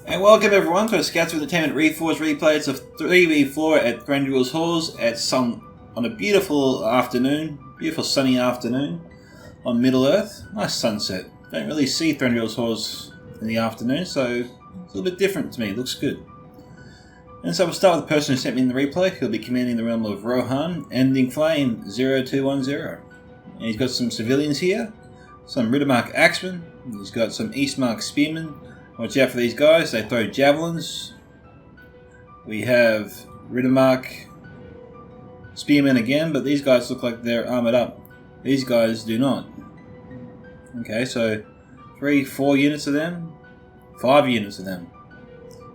And welcome everyone to a Scouts of Entertainment Reforged replay. It's a 3v4 at Thranduil's Halls on a beautiful afternoon, beautiful sunny afternoon on Middle Earth. Nice sunset. Don't really see Thranduil's Halls in the afternoon, so it's a little bit different to me. It looks good. And so we'll start with the person who sent me in the replay. He'll be commanding the realm of Rohan, ending flame 0210. And he's got some civilians here, some Riddermark Axemen, he's got some Eastmark Spearmen. Watch out for these guys, they throw javelins. We have Riddermark Spearmen again, but these guys look like they're armoured up. These guys do not. Okay, so 4 units of them, 5 units of them.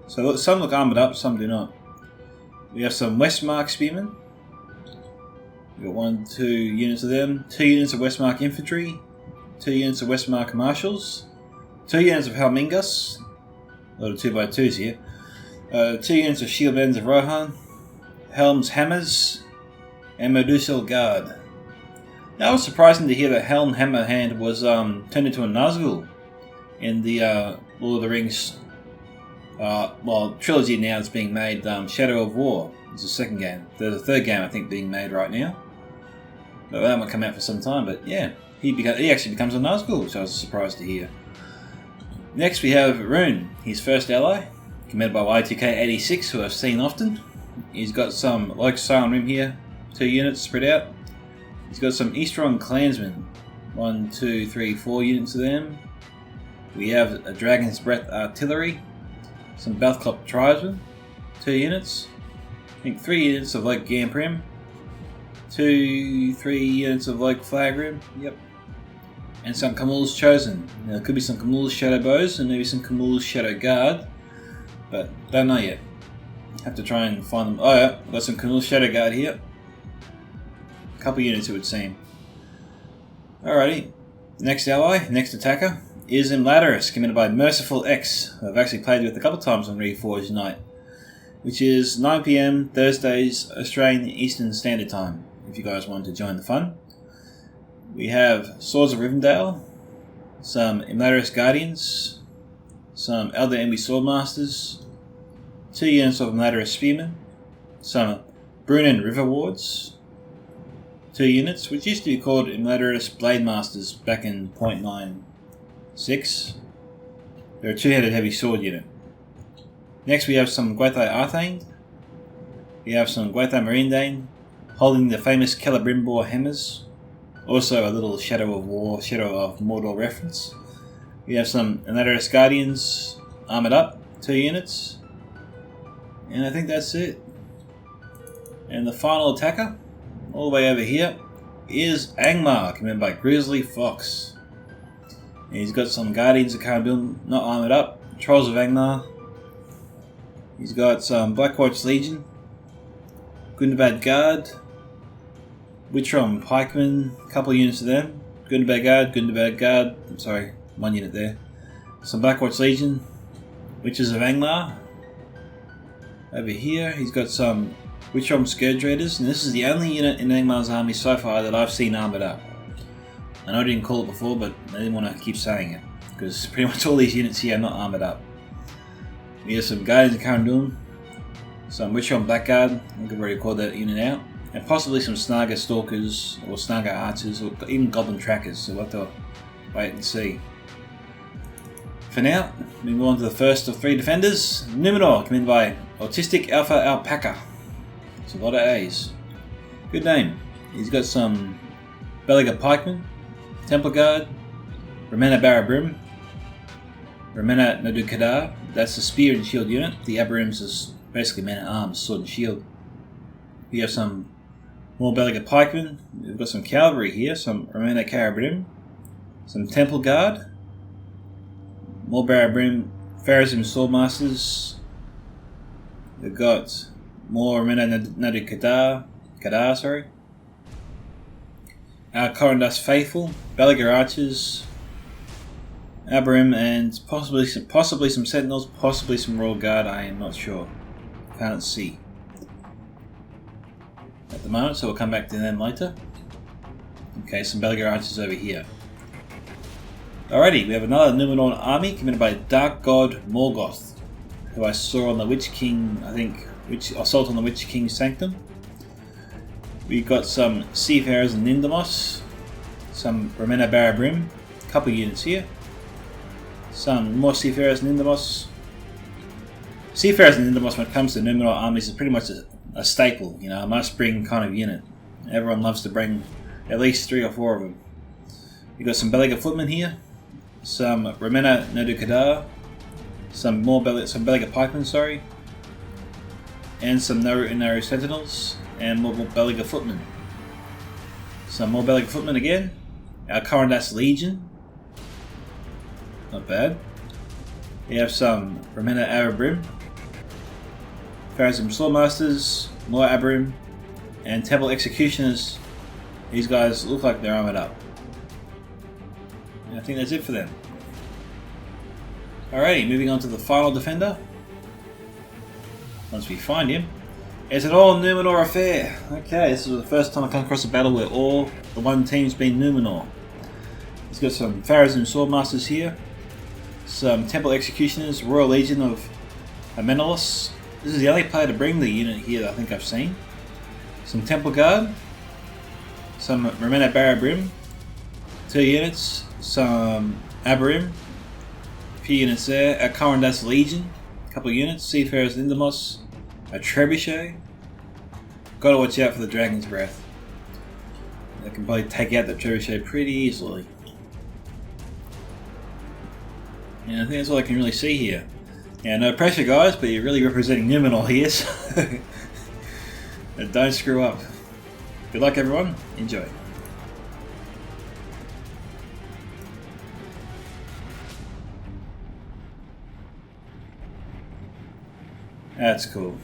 So some look armoured up, some do not. We have some Westmark Spearmen. We've got 2 units of them, 2 units of Westmark Infantry, 2 units of Westmark Marshals, 2 units of Helmingus, a lot of 2x2s here, 2 units of Shieldmen's of Rohan, Helm's Hammers, and Medusil Guard. Now it was surprising to hear that Helm Hammerhand was turned into a Nazgul in the Lord of the Rings trilogy now that's being made. Shadow of War is the second game. There's a third game I think being made right now. But that might come out for some time, but yeah, he actually becomes a Nazgul, which I was surprised to hear. Next we have Rune, his first ally, commanded by Y2K86, who I've seen often. He's got some, like Silent Rim here, 2 units spread out. He's got some Eastron Clansmen, 1, 2, 3, 4 units of them. We have a Dragon's Breath Artillery, some Balthclop Tribesmen, 2 units. I think 3 units of like Gamprim, 3 units of like Flagrim, yep. And some Kamul's Chosen. Now, there could be some Kamul's Shadow Bows and maybe some Kamul's Shadow Guard, but don't know yet. Have to try and find them. Oh yeah, I've got some Kamul's Shadow Guard here. A couple units it would seem. Alrighty, next ally, next attacker is Imladris, commanded by Merciful X, who I've actually played with a couple times on Reforged Night, which is 9 PM Thursdays Australian Eastern Standard Time, if you guys want to join the fun. We have Swords of Rivendell, some Imladris Guardians, some Elder Envy Swordmasters, 2 units of Imladris Spearmen, some Brunnen River Wards, 2 units, which used to be called Imladris Blade Masters back in 0.96. They're a 2-headed heavy sword unit. Next we have some Gwaithai Arthane, we have some Gwaithai Marindane, holding the famous Celebrimbor Hammers. Also a little Shadow of War, Shadow of Mordor reference. We have some Imladris Guardians armoured up, 2 units. And I think that's it. And the final attacker, all the way over here, is Angmar, commanded by Grizzly Fox. And he's got some Guardians of Carandul, not armoured up, Trolls of Angmar. He's got some Blackwatch Legion, Gundabad Guard, Witchrom Pikemen, a couple of units of them. Gundabad Guard, I'm sorry, 1 unit there. Some Blackwatch Legion, Witches of Angmar. Over here, he's got some Witchrom Scourge Raiders, and this is the only unit in Angmar's army so far that I've seen armoured up. I know I didn't call it before, but I didn't want to keep saying it, because pretty much all these units here are not armoured up. We have some Guardians of Carandul, some Witchrom Blackguard, I think I've already called that unit out. And possibly some Snaga Stalkers, or Snaga Archers, or even Goblin Trackers, so we'll have to wait and see. For now, we move on to the first of 3 defenders, Numenor, commanded by Autistic Alpha Alpaca. It's a lot of A's. Good name. He's got some Belaga Pikemen, Temple Guard, Ramena Barabrim, Ramena Nadukadar, that's the spear and shield unit. The Abrims is basically men at arms, sword and shield. We have some more Belaga Pikemen, we've got some cavalry here, some Ramena Carabrim, some Temple Guard, more Barabrim, Pharazim Swordmasters, we've got more Ramena Nadukadar, Corundus Faithful, Belagar Archers, Abirim, and possibly some Sentinels, possibly some Royal Guard. I am not sure. Can't see at the moment, so we'll come back to them later. Okay, some Belagar Archers over here. Alrighty, we have another Numenor army commanded by Dark God Morgoth, who I saw on the Witch King, I think, Assault on the Witch King's Sanctum. We've got some Seafarers and Nindamos, some Romena Barabrim, a couple of units here. Some more Seafarers and Nindamos. Seafarers and Nindamos, when it comes to Numenor armies, is pretty much a staple, you know, a must-bring kind of unit. Everyone loves to bring at least 3 or 4 of them. We've got some Belagar Footmen here, some Romena Nodukadar, some Belagar Pikemen, sorry, and some Naru Sentinels, and more Belagar Footmen. Some more Belagar Footmen again. Our Corundus Legion. Not bad. We have some Romena Arabrim, Pharazim Swordmasters, more Abirim, and Temple Executioners. These guys look like they're armoured up. And I think that's it for them. Alrighty, moving on to the final defender. Once we find him. It's an all Numenor affair. Okay, this is the first time I come across a battle where all the one team's been Numenor. He's got some Pharazim Swordmasters here, some Temple Executioners, Royal Legion of Amenelos. This is the only player to bring the unit here that I think I've seen. Some Temple Guard, some Romena Barabrim, 2 units, some Abirim, a few units there, a Corundus Legion, a couple of units, Seafarers Nindamos, a Trebuchet. Gotta watch out for the Dragon's Breath. They can probably take out the Trebuchet pretty easily. And I think that's all I can really see here. Yeah, no pressure guys, but you're really representing Numenor here, so don't screw up. Good luck everyone, enjoy. That's cool.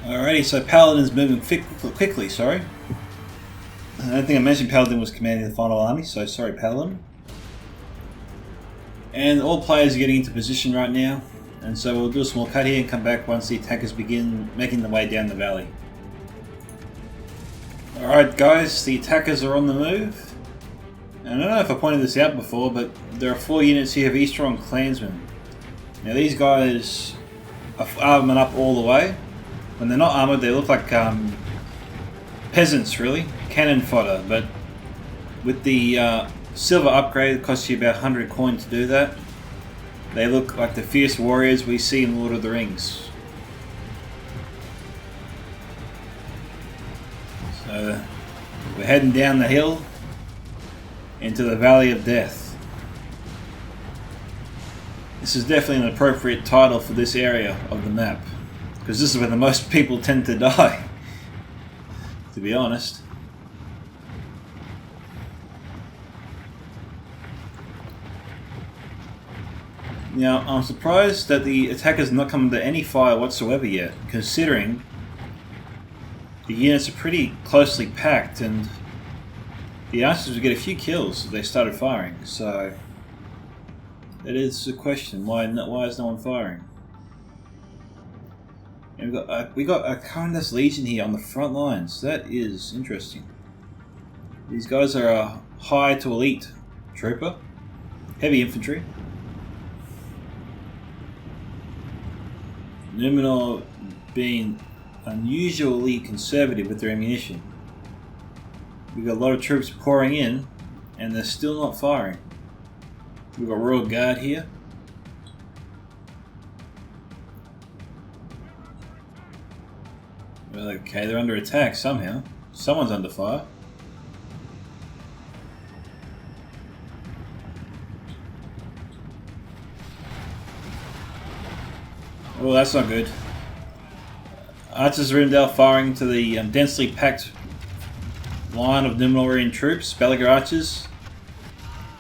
Alrighty, so Paladin's moving quickly, sorry. I don't think I mentioned Paladin was commanding the final army, so sorry Paladin. And all players are getting into position right now, and so we'll do a small cut here and come back once the attackers begin making their way down the valley. Alright guys, the attackers are on the move. And I don't know if I pointed this out before, but there are 4 units here of Eastron Clansmen. Now these guys are armoured up all the way. When they're not armoured, they look like peasants really, cannon fodder, but with the silver upgrade, it costs you about 100 coin to do that. They look like the fierce warriors we see in Lord of the Rings. So we're heading down the hill into the Valley of Death. This is definitely an appropriate title for this area of the map, because this is where the most people tend to die, to be honest. Now, I'm surprised that the attackers not come to any fire whatsoever yet, considering the units are pretty closely packed and the archers would get a few kills if they started firing, so that is the question, why is no one firing? And we got a Corundus Legion here on the front lines. That is interesting. These guys are a high to elite trooper, heavy infantry. Numenor being unusually conservative with their ammunition. We've got a lot of troops pouring in, and they're still not firing. We've got Royal Guard here. Well, okay, they're under attack somehow. Someone's under fire. Oh, that's not good. Archers of Rivendell firing to the densely packed line of Numenorian troops, Belagar Archers,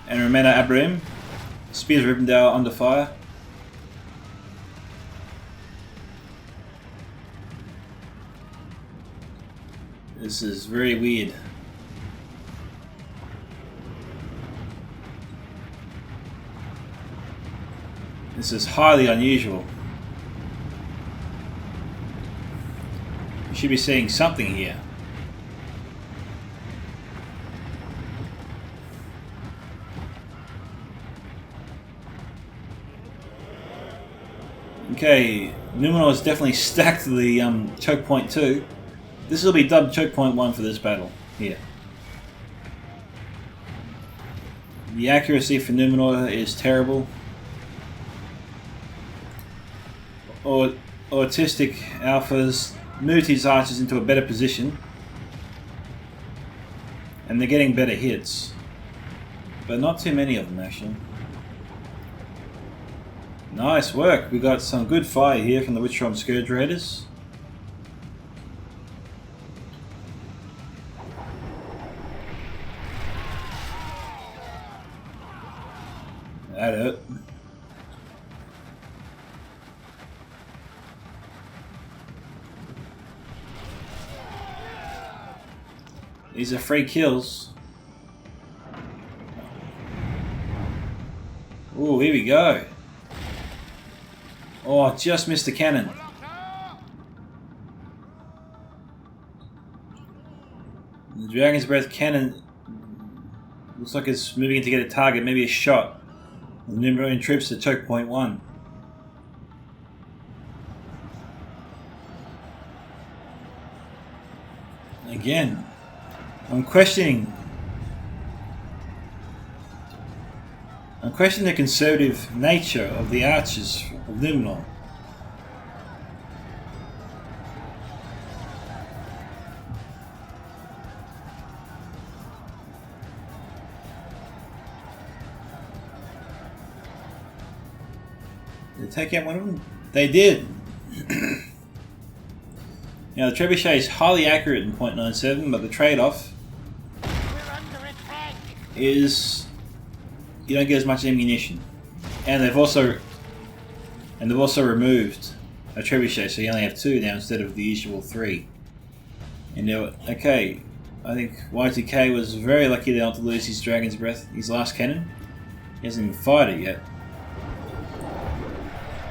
and Romena Abirim. Spears of Rivendell under fire. This is very weird. This is highly unusual. You should be seeing something here. Okay, Numenor is definitely stacked the choke point 2. This will be dubbed choke point 1 for this battle here. The accuracy for Numenor is terrible. Autistic alphas moved his archers into a better position, and they're getting better hits, but not too many of them actually. Nice work. We got some good fire here from the Witchstrom Scourge Raiders. That hurt. These are free kills. Oh, here we go. Oh, just missed the cannon. The Dragon's Breath cannon looks like it's moving in to get a target, maybe a shot. The Numenorian troops at choke point 1. Again, I'm questioning the conservative nature of the archers of Numenor. Did they take out one of them? They did. Now the trebuchet is highly accurate in .97, but the trade-off is you don't get as much ammunition, and they've also removed a trebuchet, so you only have 2 now instead of the usual 3. And now, okay, I think Y2K was very lucky not to lose his Dragon's Breath, his last cannon. He hasn't even fired it yet.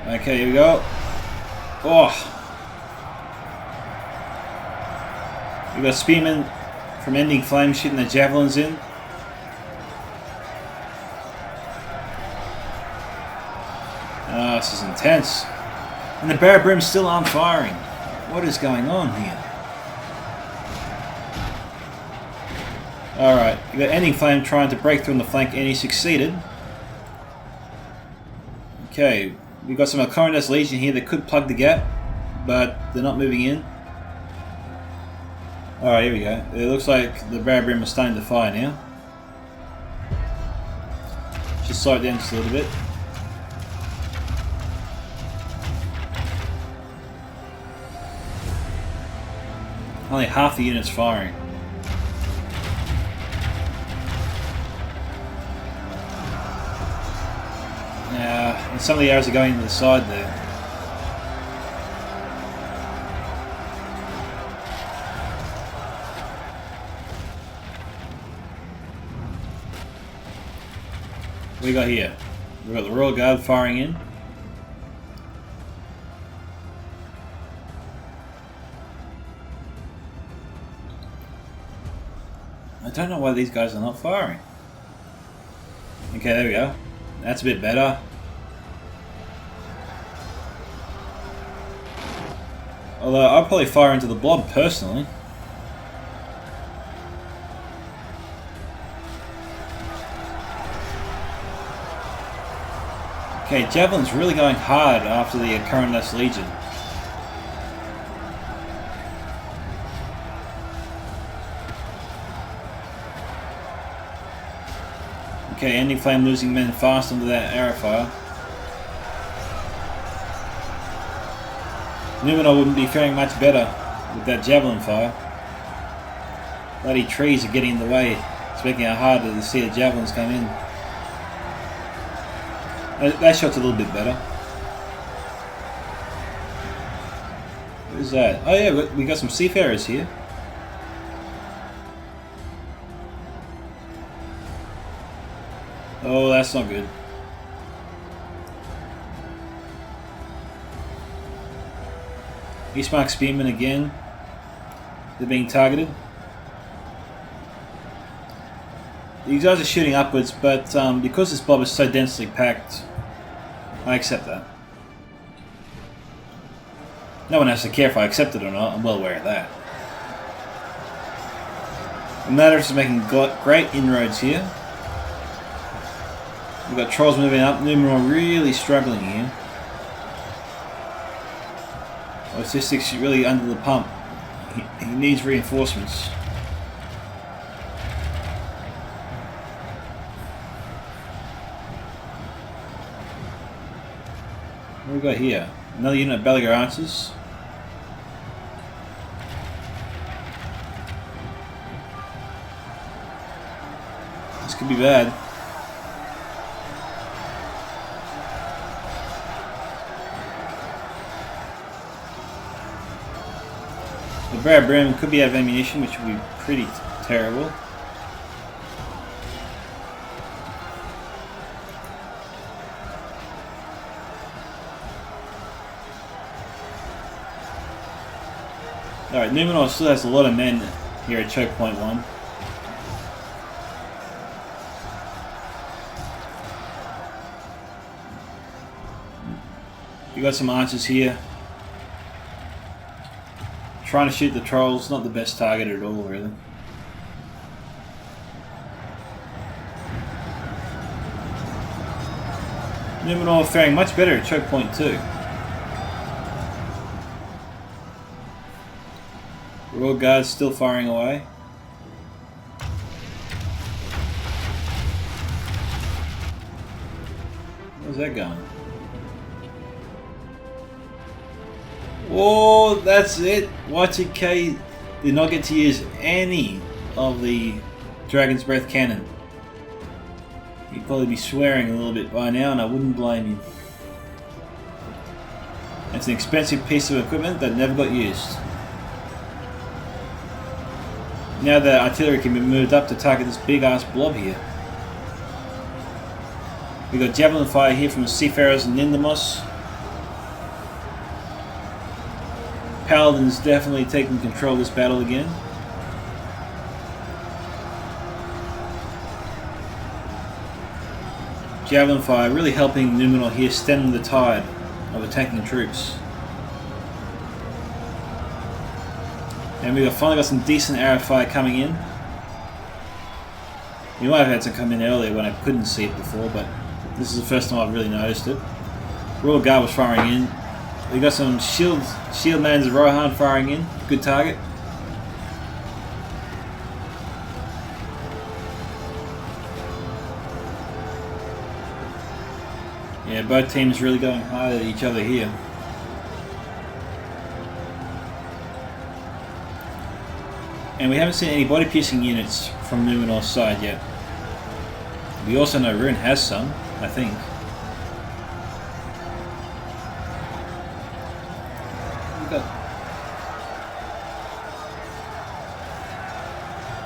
Okay, here we go. Oh! We got Spearmen from Ending Flame shooting the javelins in. Oh, this is intense. And the Barabrim's still aren't firing. What is going on here? Alright, we got Ending Flame trying to break through on the flank, and he succeeded. Okay, we've got some Alcorandas Legion here that could plug the gap, but they're not moving in. Alright, here we go. It looks like the Barabrim is starting to fire now. Just slow it down just a little bit. Only half the unit's firing. And some of the arrows are going to the side there. What we got here? We've got the Royal Guard firing in. I don't know why these guys are not firing. Okay, there we go. That's a bit better. Although I'll probably fire into the blob personally. Okay, Javelin's really going hard after the Alcorandas Legion. Okay, Ending Flame losing men fast under that arrow fire. Numenor wouldn't be faring much better with that javelin fire. Bloody trees are getting in the way. It's making it harder to see the javelins come in. That shot's a little bit better. What is that? Oh yeah, we got some seafarers here. Oh, that's not good. Eastmark Spearmen again. They're being targeted. These guys are shooting upwards, but because this blob is so densely packed, I accept that. No one has to care if I accept it or not, I'm well aware of that. The Matters is making great inroads here. We've got trolls moving up, Numenor really struggling here. Logistics really under the pump. He needs reinforcements. What do we got here? Another unit of Balagar archers. This could be bad. The Brad Brim could be out of ammunition, which would be pretty terrible. Alright, Numenor still has a lot of men here at choke point 1. You got some archers here. Trying to shoot the trolls, not the best target at all, really. Numenor faring much better at choke point 2. Royal Guard's still firing away. Where's that going? Oh, that's it. YTK did not get to use any of the Dragon's Breath cannon. He'd probably be swearing a little bit by now, and I wouldn't blame him. It's an expensive piece of equipment that never got used. Now the artillery can be moved up to target this big ass blob here. We got javelin fire here from the Seafarers and Nindamos. Paladin's definitely taking control of this battle again. Javelin fire really helping Numenor here stem the tide of attacking troops. And we've finally got some decent arrow fire coming in. You might have had some come in earlier when I couldn't see it before, but this is the first time I've really noticed it. Royal Guard was firing in. We got some shield mans of Rohan firing in. Good target. Yeah, both teams really going hard at each other here. And we haven't seen any body piercing units from Numenor's side yet. We also know Rune has some, I think.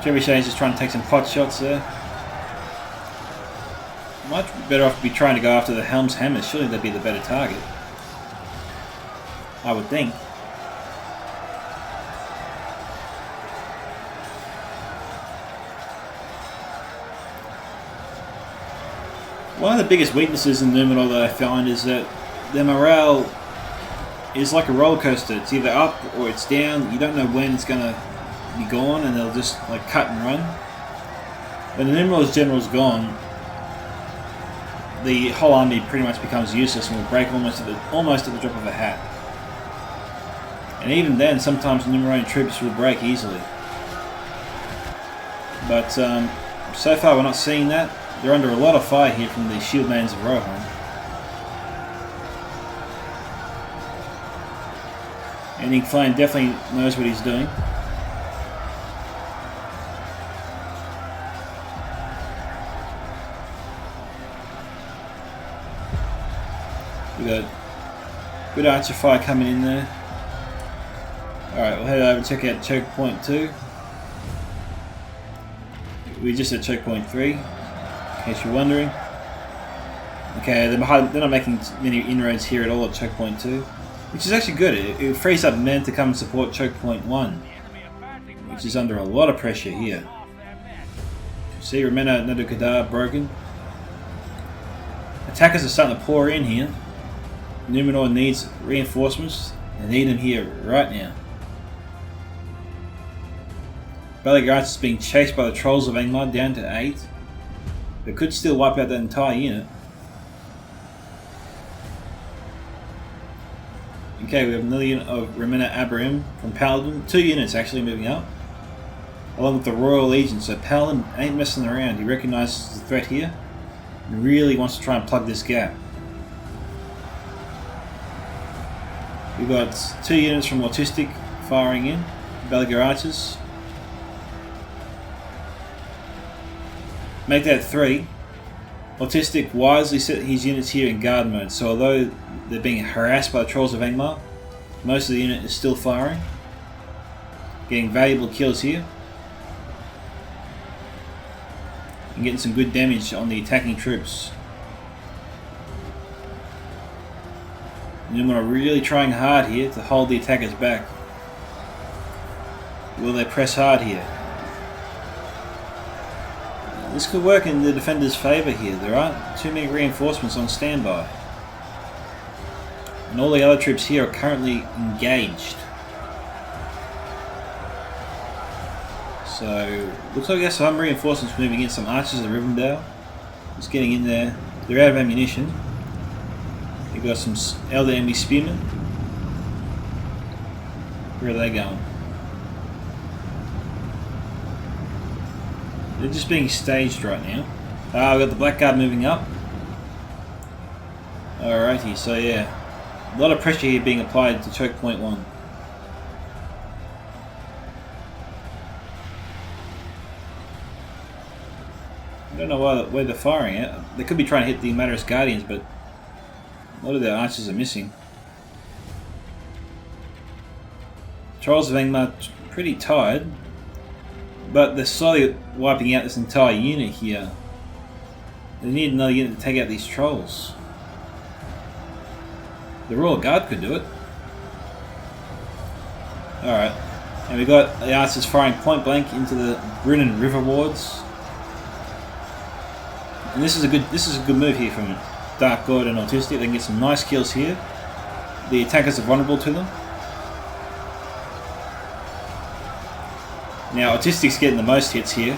Trebuchet's just trying to take some pot shots there. Much better off to be trying to go after the Helm's Hammers. Surely they'd be the better target, I would think. One of the biggest weaknesses in Numenor that I find is that their morale is like a roller coaster. It's either up or it's down. You don't know when it's going to be gone, and they'll just like cut and run. When the Numenor's general's gone, the whole army pretty much becomes useless and will break almost at the drop of a hat. And even then, sometimes Numenorian troops will break easily. But so far we're not seeing that. They're under a lot of fire here from the shieldmans of Rohan. And Igflame definitely knows what he's doing. We got good archer fire coming in there. Alright, we'll head over and check out choke point 2. We're just at choke point 3, in case you're wondering. Okay, they're not making many inroads here at all at choke point 2, which is actually good. It frees up men to come and support choke point 1, which is under a lot of pressure here. See, Remena Nadukadar broken. Attackers are starting to pour in here. Numenor needs reinforcements. They need them here right now. Belegarth is being chased by the Trolls of Angmar down to 8. They could still wipe out that entire unit. Okay, we have another unit of Remena Abraham from Paladin. 2 units actually moving up, along with the Royal Legion. So Paladin ain't messing around. He recognises the threat here and really wants to try and plug this gap. We've got 2 units from Autistic firing in, Belegar archers. Make that 3. Autistic wisely set his units here in guard mode, so although they're being harassed by the Trolls of Angmar, most of the unit is still firing, getting valuable kills here, and getting some good damage on the attacking troops. Numenor are really trying hard here to hold the attackers back. Will they press hard here? This could work in the defenders' favour here. There aren't too many reinforcements on standby. And all the other troops here are currently engaged. So, looks like we have some reinforcements moving in. Some archers of Rivendell. Just getting in there. They're out of ammunition. We've got some elder enemy spearmen. Where are they going? They're just being staged right now. We've got the Blackguard moving up. Alrighty, so yeah. A lot of pressure here being applied to choke point 1. I don't know where they're firing at. They could be trying to hit the Matter's Guardians, but a lot of their archers are missing. Trolls of Angmar pretty tired, but they're slowly wiping out this entire unit here. They need another unit to take out these trolls. The Royal Guard could do it. Alright. And we've got the archers firing point blank into the Brennan River wards. And this is a good move here from Dark God and Autistic. They can get some nice kills here. The attackers are vulnerable to them. Now Autistic's getting the most hits here.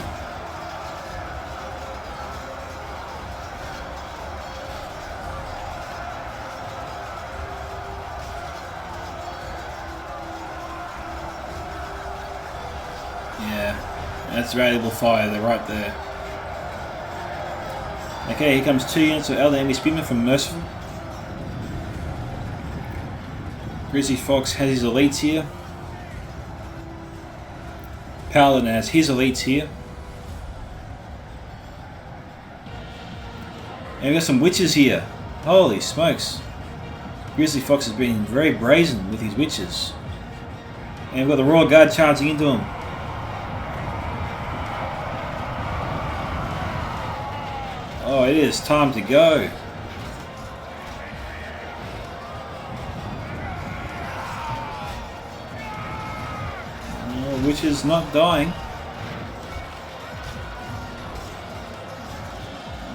Yeah, that's valuable fire. They're right there. Okay, here comes 2 units of elder enemy spearmen from Merciful. Grizzly Fox has his elites here. Paladin has his elites here. And we've got some witches here. Holy smokes. Grizzly Fox has been very brazen with his witches. And we've got the Royal Guard charging into him. Oh, it is time to go. Oh, witch is not dying.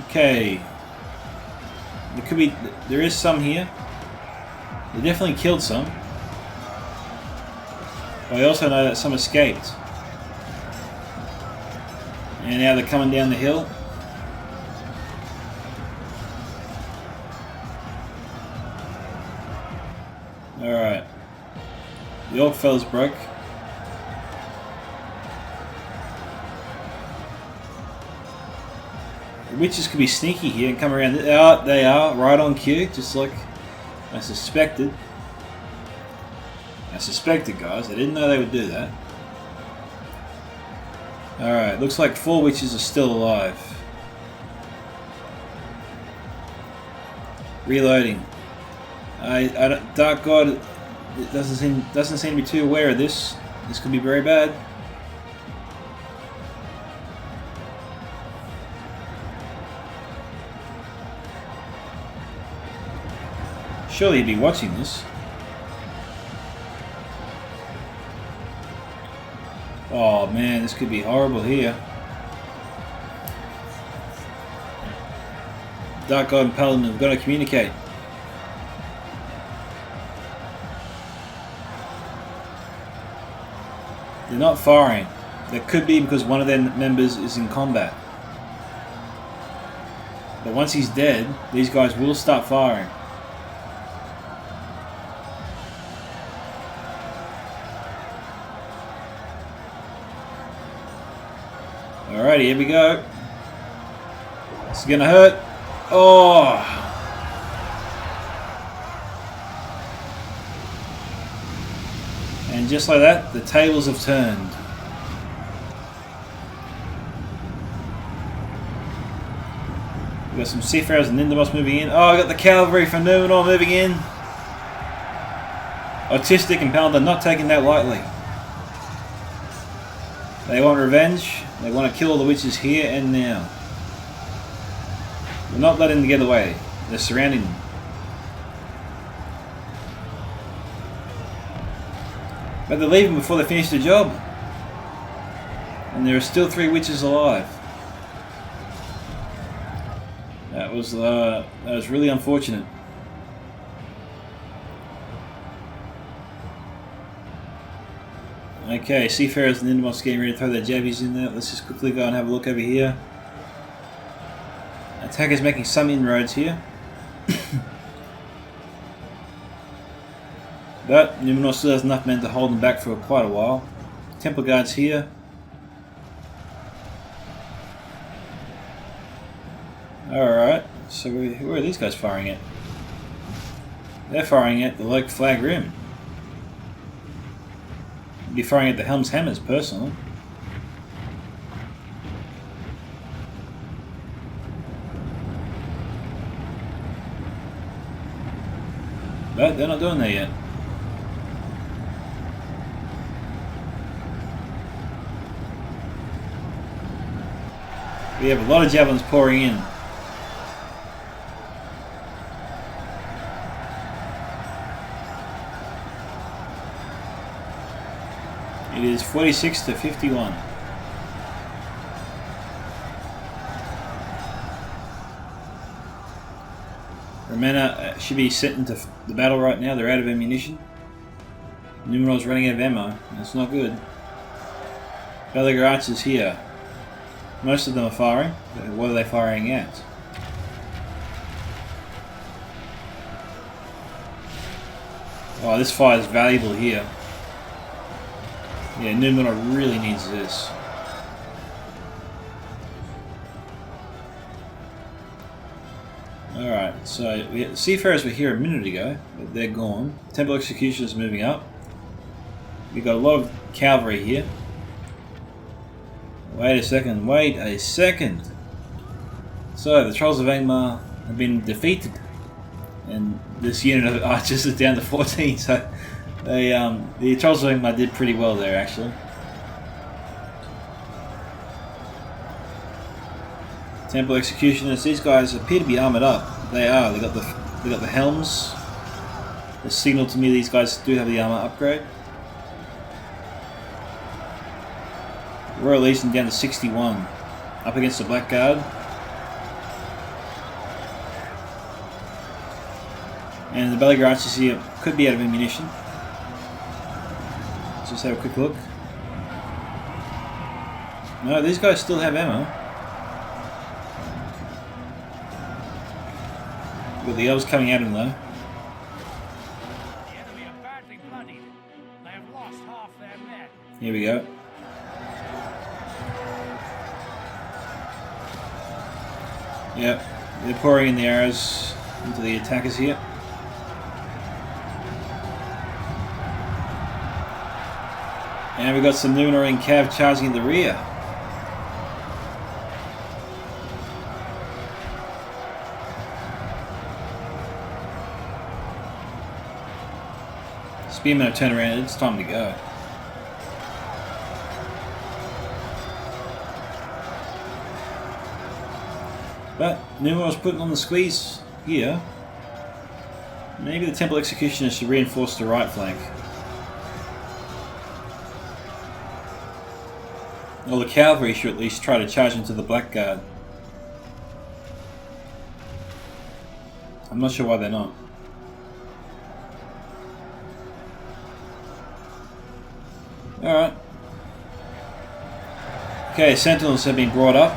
Okay. There is some here. They definitely killed some. But I also know that some escaped. And now they're coming down the hill. Alright. The old fella's broke. The witches could be sneaky here and come around. They are right on cue, just like I suspected. Guys. I didn't know they would do that. Alright, looks like 4 witches are still alive. Reloading. Dark God doesn't seem to be too aware of this. This could be very bad. Surely he'd be watching this. Oh man, this could be horrible here. Dark God and Paladin have got to communicate. They're not firing. That could be because one of their members is in combat. But once he's dead, these guys will start firing. Alrighty, here we go. This is gonna hurt. Oh! And just like that, the tables have turned. We've got some seafarers and Nindermoss moving in. Oh, I got the cavalry from Numenor moving in. Autistic and Paladin not taking that lightly. They want revenge. They want to kill all the witches here and now. We're not letting them get away. They're surrounding them. But they're leaving before they finish the job. And there are still 3 witches alive. That was really unfortunate. Okay, seafarers and Nindermoss getting ready to throw their jabbies in there. Let's just quickly go and have a look over here. Attackers making some inroads here. But Numenor still has enough men to hold them back for quite a while. Temple guards here. Alright, so where are these guys firing at? They're firing at the Lake Flag Rim. I'd be firing at the Helm's Hammers personally. But they're not doing that yet. We have a lot of javelins pouring in. It is 46 to 51. Romana should be sent into the battle right now. They're out of ammunition. Numenor's running out of ammo. That's not good. Belagar archers here. Most of them are firing. What are they firing at? Oh, this fire is valuable here. Yeah, Numenor really needs this. Alright, so the seafarers were here a minute ago, but they're gone. Temple executioners moving up. We've got a lot of cavalry here. Wait a second. So, the Trolls of Angmar have been defeated. And this unit of archers is down to 14, so the Trolls of Angmar did pretty well there, actually. Temple executioners, these guys appear to be armoured up. They are. They got the helms. The signal to me these guys do have the armour upgrade. Royal Legion down to 61. Up against the Blackguard. And the Belagar archers here could be out of ammunition. Let's just have a quick look. No, these guys still have ammo. With the elves coming at him though. The enemy are badly bloodied. They have lost half their men. Here we go. Yep, they're pouring in the arrows into the attackers here. And we've got some Numenorian cav charging in the rear. Spearmen have turned around. It's time to go. But Numenor's putting on the squeeze here. Maybe the Temple Executioners should reinforce the right flank. Or the cavalry should at least try to charge into the Blackguard. I'm not sure why they're not. Alright. Okay, Sentinels have been brought up.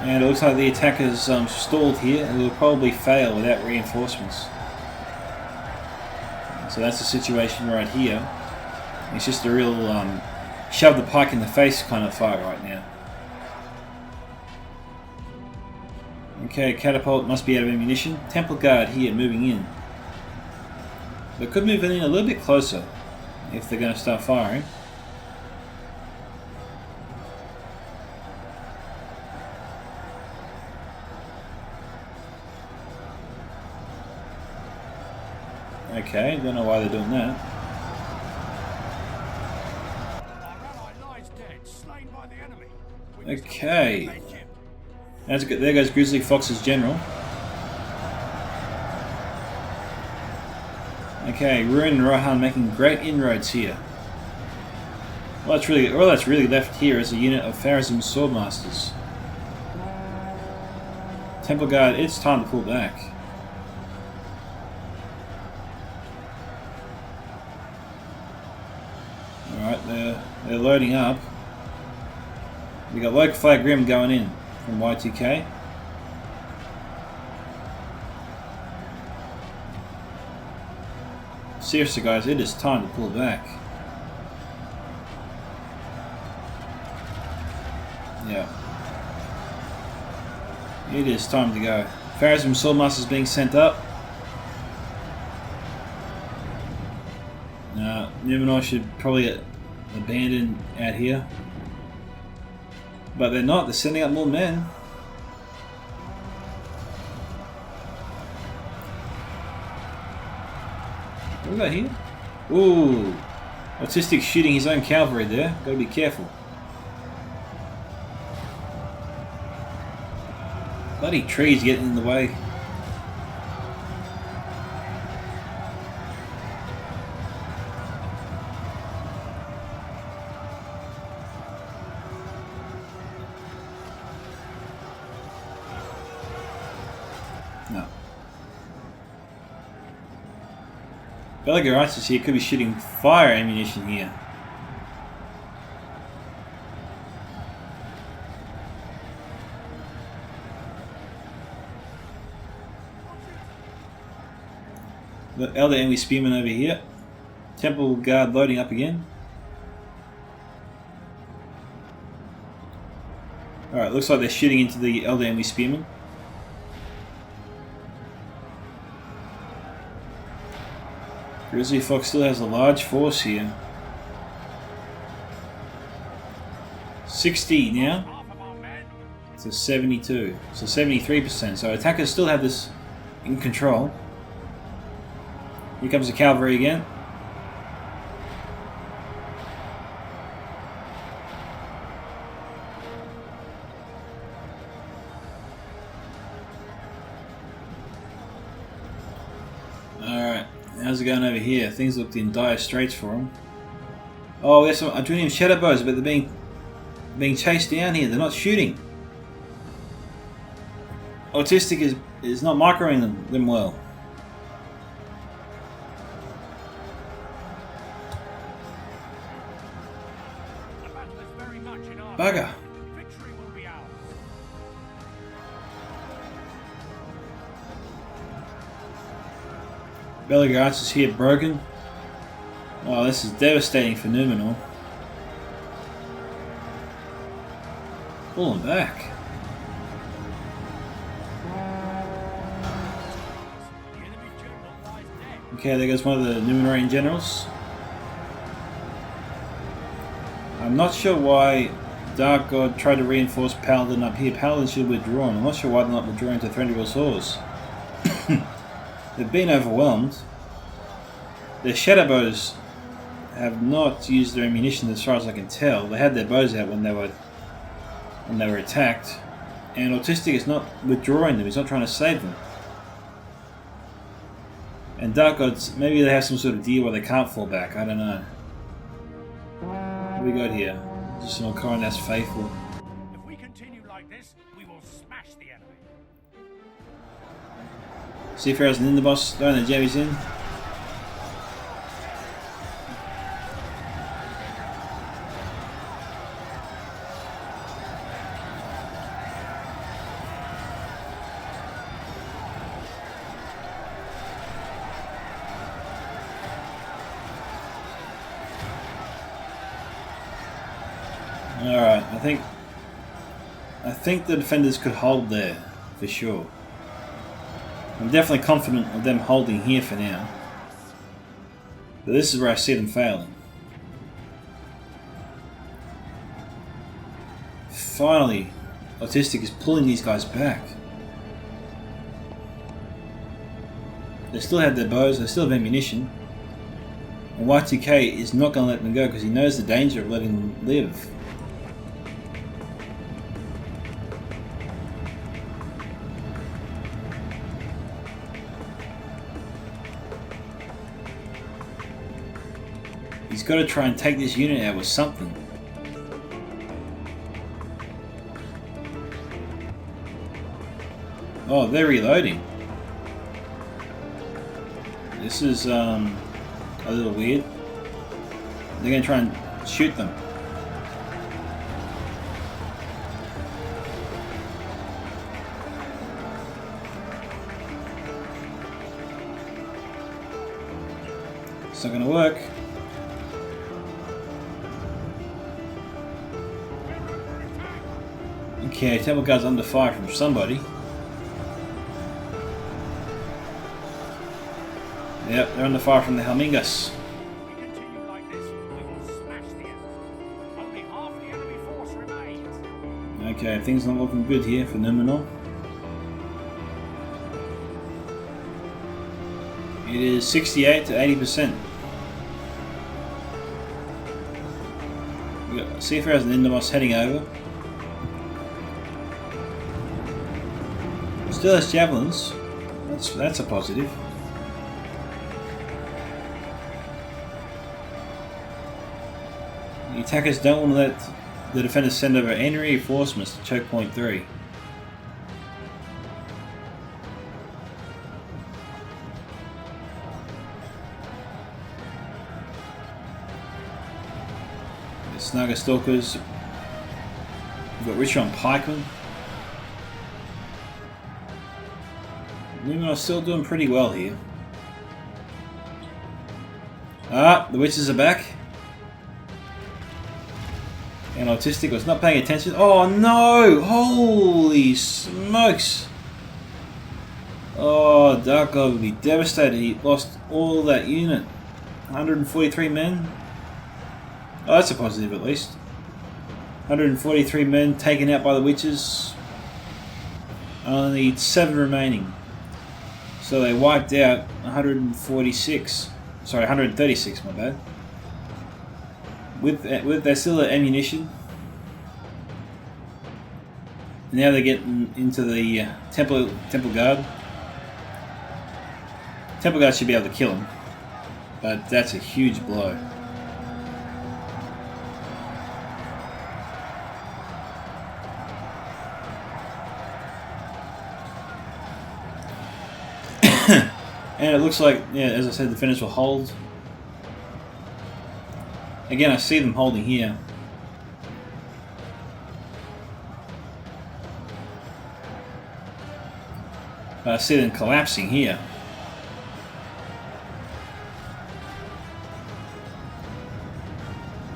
And it looks like the attack has stalled here and will probably fail without reinforcements. So that's the situation right here. It's just a real shove the pike in the face kind of fight right now. Okay, catapult must be out of ammunition. Temple Guard here moving in. They could move in a little bit closer if they're going to start firing. Okay, don't know why they're doing that. Okay. That's good. There goes Grizzly Fox's general. Okay, Ruin and Rohan making great inroads here. All that's really left here is a unit of Pharazim's Swordmasters. Temple Guard, it's time to pull back. Alright, they're loading up. We got Local Flag Grim going in from Y2K. Seriously guys, it is time to pull back. Yeah. It is time to go. Pharazim Swordmasters being sent up. Numenor should probably abandon out here. But they're not, they're sending up more men. What we got here? Ooh. Autistic shooting his own cavalry there. Gotta be careful. Bloody trees getting in the way. No. Belagaritis here could be shooting fire ammunition here. The Elder Enemy Spearmen over here. Temple Guard loading up again. Alright, looks like they're shooting into the Elder Enemy Spearmen. Grizzly Fox still has a large force here. 60 now to 72, so 73%. So attackers still have this in control. Here comes the cavalry again. Alright, how's it going over here? Things looked in dire straits for them. Oh, there's some Adrenium shadow bows, but they're being chased down here. They're not shooting. Autistic is not microing them well. Bugger. Victory will be ours. Belagaritis is here broken. Oh, this is devastating for Numenor. Pulling back. The enemy general lies dead. Okay, there goes one of the Numenorian generals. I'm not sure why Dark God tried to reinforce Paladin up here. Paladin should have withdrawn. I'm not sure why they're not withdrawing to Thranduil's Horse. They've been overwhelmed. Their shadow bows have not used their ammunition as far as I can tell. They had their bows out when they were attacked. And Autistic is not withdrawing them, he's not trying to save them. And Dark Gods, maybe they have some sort of deal where they can't fall back, I don't know. What do we got here? Just an Alcoran that's faithful. If we continue like this, we will smash the enemy. Seafarers and Ninderboss throwing the jammies in. Alright, I think the defenders could hold there, for sure. I'm definitely confident of them holding here for now. But this is where I see them failing. Finally, Autistic is pulling these guys back. They still have their bows, they still have ammunition. And Y2K is not going to let them go because he knows the danger of letting them live. He's got to try and take this unit out with something. Oh, they're reloading. This is a little weird. They're going to try and shoot them. It's not going to work. Okay, Temple Guard's under fire from somebody. Yep, they're under fire from the Helmingas. If we continue like this, we will smash the enemy. Only half the enemy force remains. Okay, things not looking good here for Numenor. It is 68 to 80%. We got Seafarers and Ninderboss heading over. Still has javelins. That's a positive. The attackers don't want to let the defenders send over any reinforcements to choke point 3. The Snugger Stalkers. We've got Richon Pikemen. Numenor's still doing pretty well here. Ah, the witches are back. And Autistic was not paying attention. Oh no! Holy smokes! Oh, Dark God would be devastated. He lost all that unit. 143 men. Oh, that's a positive at least. 143 men taken out by the witches. Only 7 remaining. So they wiped out 146. Sorry, 136, my bad. With their still ammunition. Now they're getting into the Temple Guard. Temple Guard should be able to kill him, but that's a huge blow. And it looks like, yeah, as I said, the finish will hold. Again, I see them holding here. But I see them collapsing here.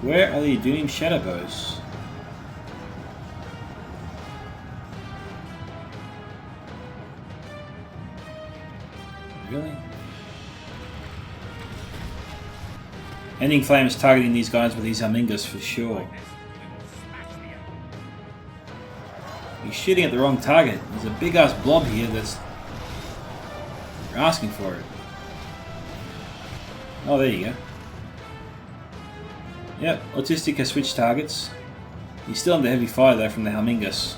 Where are the Doom Shadow Bows? Really? Ending Flame is targeting these guys with these Helmingas for sure. He's shooting at the wrong target. There's a big ass blob here that's asking for it. Oh, there you go. Yep, Autistic has switched targets. He's still under heavy fire though from the Helmingus.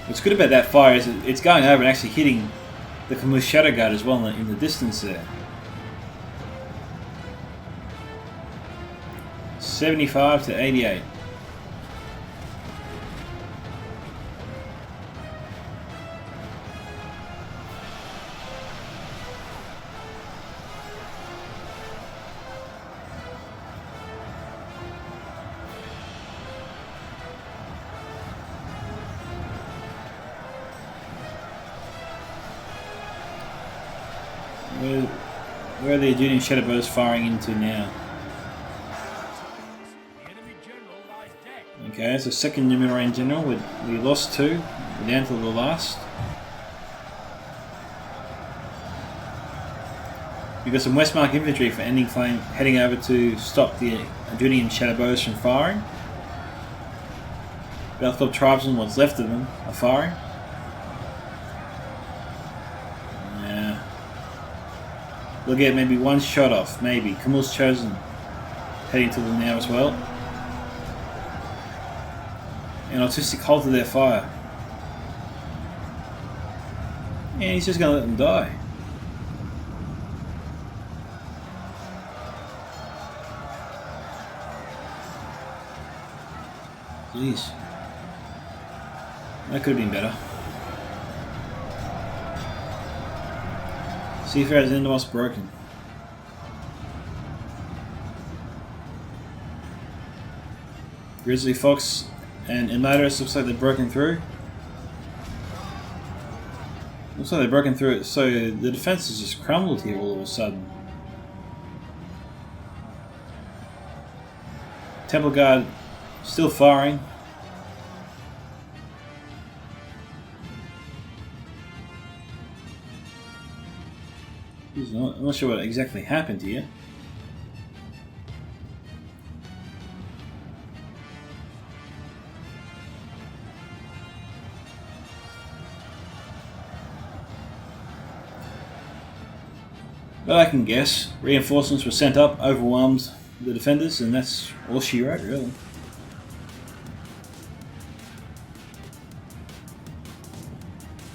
What's good about that fire is it's going over and actually hitting the Camus Shadow Guard as well in the distance there. 75 to 88. Where are the Adunian Shadow Bows firing into now? Okay, so second Numenor General, we lost 2, we're down to the last. We've got some Westmark infantry for Ending Flame heading over to stop the Adunian Shadow Bows from firing. Belthorpe tribesmen, what's left of them, are firing. We'll get maybe one shot off, maybe. Camille's Chosen heading to them now as well. And Autistic halted their fire. And he's just going to let them die. Jeez. That could have been better. Seafarer's Endomos broken. Grizzly Fox and Imladris looks like they're broken through. Looks like they're broken through it, so the defense has just crumbled here all of a sudden. Temple Guard still firing. I'm not sure what exactly happened here. But I can guess. Reinforcements were sent up, overwhelmed the defenders, and that's all she wrote, really.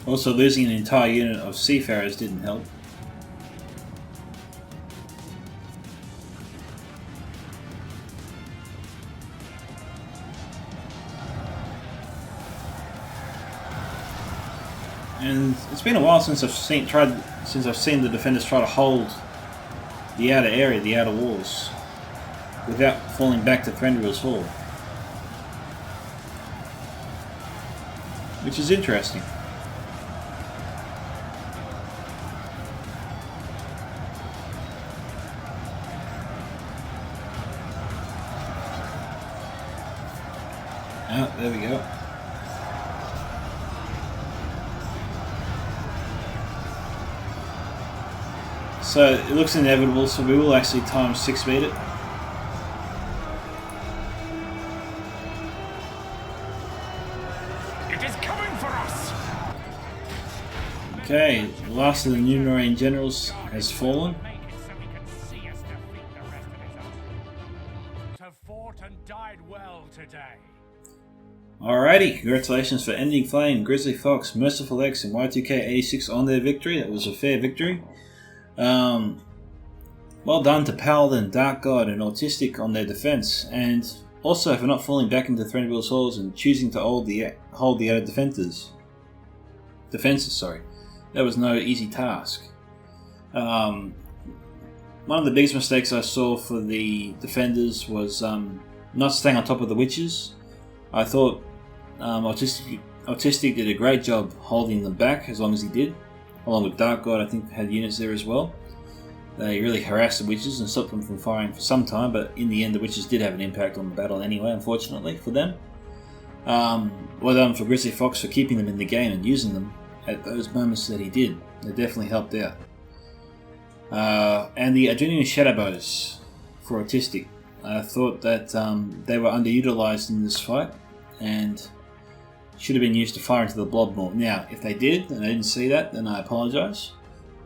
Also, losing an entire unit of seafarers didn't help. And it's been a while since I've seen the defenders try to hold the outer area, the outer walls, without falling back to Thranduil's Hall, which is interesting. Ah, there we go. So it looks inevitable, so we will actually times 6 speed it. It is coming for us. Okay, the last of the Numenorian generals has fallen. Make it so we can see us defeat the rest of his army. To fought and died well today. Alrighty, congratulations for Ending Flame, Grizzly Fox, Merciful X, and Y2K86 on their victory. That was a fair victory. Well done to Paladin, Dark God, and Autistic on their defense, and also for not falling back into Thranduil's halls and choosing to hold the outer defenses. That was no easy task. One of the biggest mistakes I saw for the defenders was not staying on top of the witches. I thought Autistic did a great job holding them back as long as he did. Along with Dark God, I think had units there as well. They really harassed the witches and stopped them from firing for some time, but in the end the witches did have an impact on the battle anyway, unfortunately for them. Well done for Grizzly Fox for keeping them in the game and using them at those moments that he did. They definitely helped out. And the Adunian Shadow Bows for Autistic. I thought that they were underutilized in this fight, and should have been used to fire into the blob more. Now, if they did and I didn't see that, then I apologise.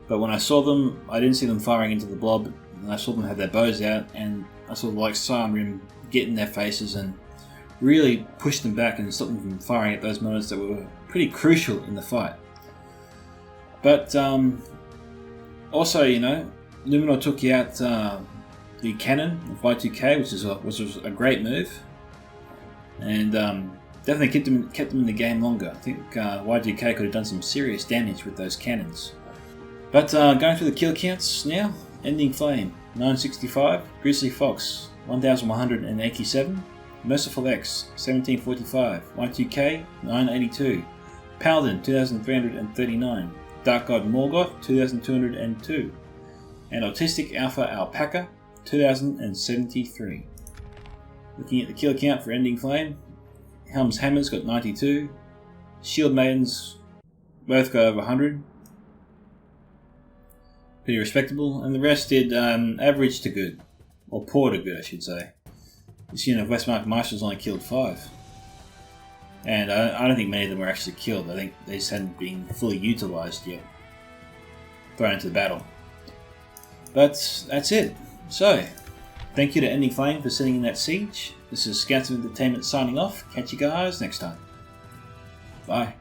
But when I saw them, I didn't see them firing into the blob, and I saw them have their bows out, and I saw like Cyan Rim get in their faces and really push them back and stop them from firing at those moments that were pretty crucial in the fight. But also, you know, Numenor took out the cannon of Y2K, which was a great move, and definitely kept them in the game longer. I think Y2K could have done some serious damage with those cannons. But going through the kill counts now, Ending Flame 965, Grizzly Fox 1187, Merciful X 1745, Y2K 982, Paladin 2339, Dark God Morgoth 2202, and Autistic Alpha Alpaca 2073. Looking at the kill count for Ending Flame, Helm's Hammers got 92, Shield Maidens both got over 100. Pretty respectable, and the rest did average to good, or poor to good I should say. This unit of Westmark Marshals only killed 5. And I don't think many of them were actually killed. I think they just hadn't been fully utilised yet, thrown into the battle. But that's it. So, thank you to Ending Flame for sitting in that siege. This is Scouts of Entertainment signing off. Catch you guys next time. Bye.